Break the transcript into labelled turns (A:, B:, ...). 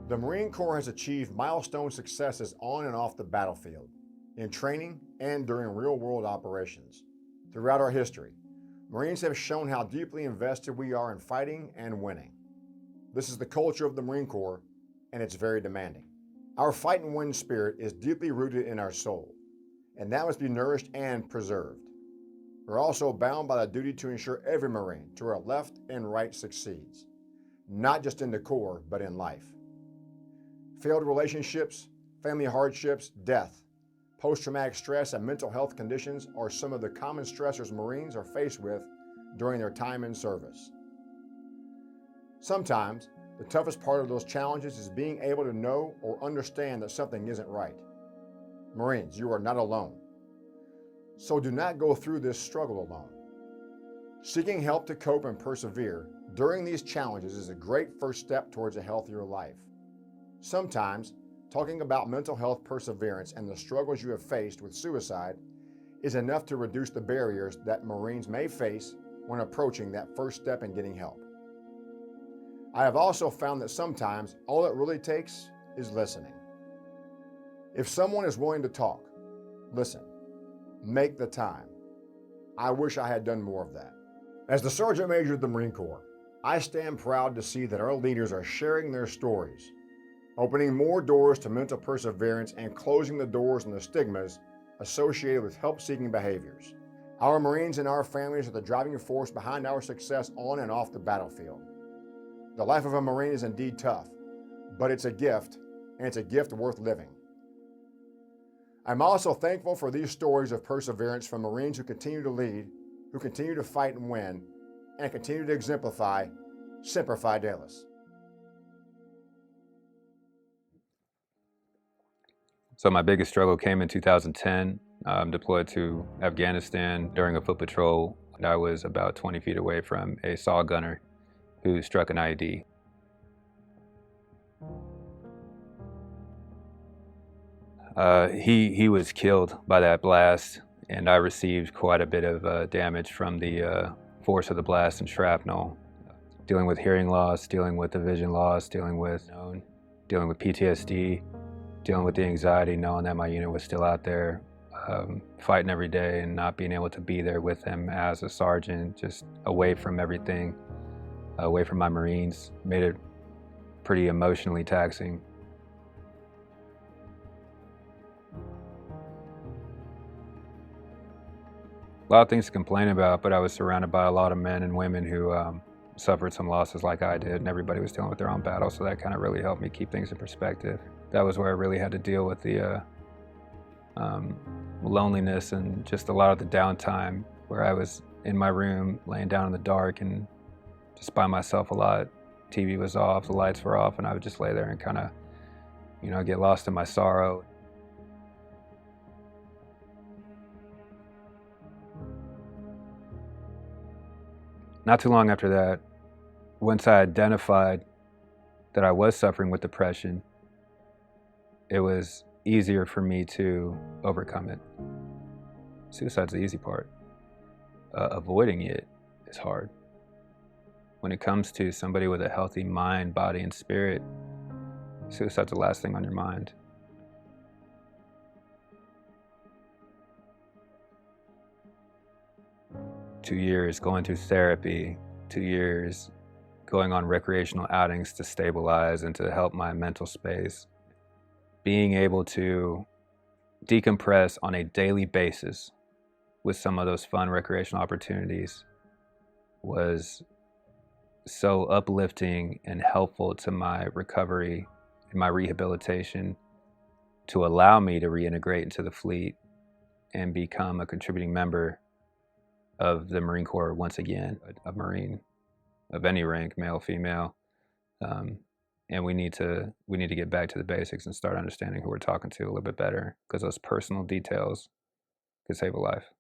A: The Marine Corps has achieved milestone successes on and off the battlefield, in training and during real-world operations. Throughout our history, Marines have shown how deeply invested we are in fighting and winning. This is the culture of the Marine Corps, and it's very demanding. Our fight and win spirit is deeply rooted in our soul, and that must be nourished and preserved. We're also bound by the duty to ensure every Marine to our left and right succeeds, not just in the Corps, but in life. Failed relationships, family hardships, death, post-traumatic stress, and mental health conditions are some of the common stressors Marines are faced with during their time in service. Sometimes, the toughest part of those challenges is being able to know or understand that something isn't right. Marines, you are not alone. So do not go through this struggle alone. Seeking help to cope and persevere during these challenges is a great first step towards a healthier life. Sometimes, talking about mental health perseverance and the struggles you have faced with suicide is enough to reduce the barriers that Marines may face when approaching that first step in getting help. I have also found that sometimes all it really takes is listening. If someone is willing to talk, listen, make the time. I wish I had done more of that. As the Sergeant Major of the Marine Corps, I stand proud to see that our leaders are sharing their stories, opening more doors to mental perseverance and closing the doors on the stigmas associated with help-seeking behaviors. Our Marines and our families are the driving force behind our success on and off the battlefield. The life of a Marine is indeed tough, but it's a gift, and it's a gift worth living. I'm also thankful for these stories of perseverance from Marines who continue to lead, who continue to fight and win, and continue to exemplify Semper Fidelis.
B: So my biggest struggle came in 2010. Deployed to Afghanistan during a foot patrol. I was about 20 feet away from a saw gunner who struck an IED. He was killed by that blast, and I received quite a bit of damage from the force of the blast and shrapnel. Dealing with hearing loss, dealing with the vision loss, dealing with PTSD, dealing with the anxiety, knowing that my unit was still out there, fighting every day and not being able to be there with them as a sergeant, just away from everything, away from my Marines, made it pretty emotionally taxing. A lot of things to complain about, but I was surrounded by a lot of men and women who suffered some losses like I did, and everybody was dealing with their own battle, so that kind of really helped me keep things in perspective. That was where I really had to deal with the loneliness and just a lot of the downtime, where I was in my room laying down in the dark and just by myself a lot. TV was off, the lights were off, and I would just lay there and kind of, get lost in my sorrow. Not too long after that, once I identified that I was suffering with depression, it was easier for me to overcome it. Suicide's the easy part. Avoiding it is hard. When it comes to somebody with a healthy mind, body, and spirit, suicide's the last thing on your mind. Two years going through therapy, 2 years going on recreational outings to stabilize and to help my mental space. Being able to decompress on a daily basis with some of those fun recreational opportunities was so uplifting and helpful to my recovery and my rehabilitation, to allow me to reintegrate into the fleet and become a contributing member of the Marine Corps once again, a Marine of any rank, male, female. And we need to get back to the basics and start understanding who we're talking to a little bit better, because those personal details could save a life.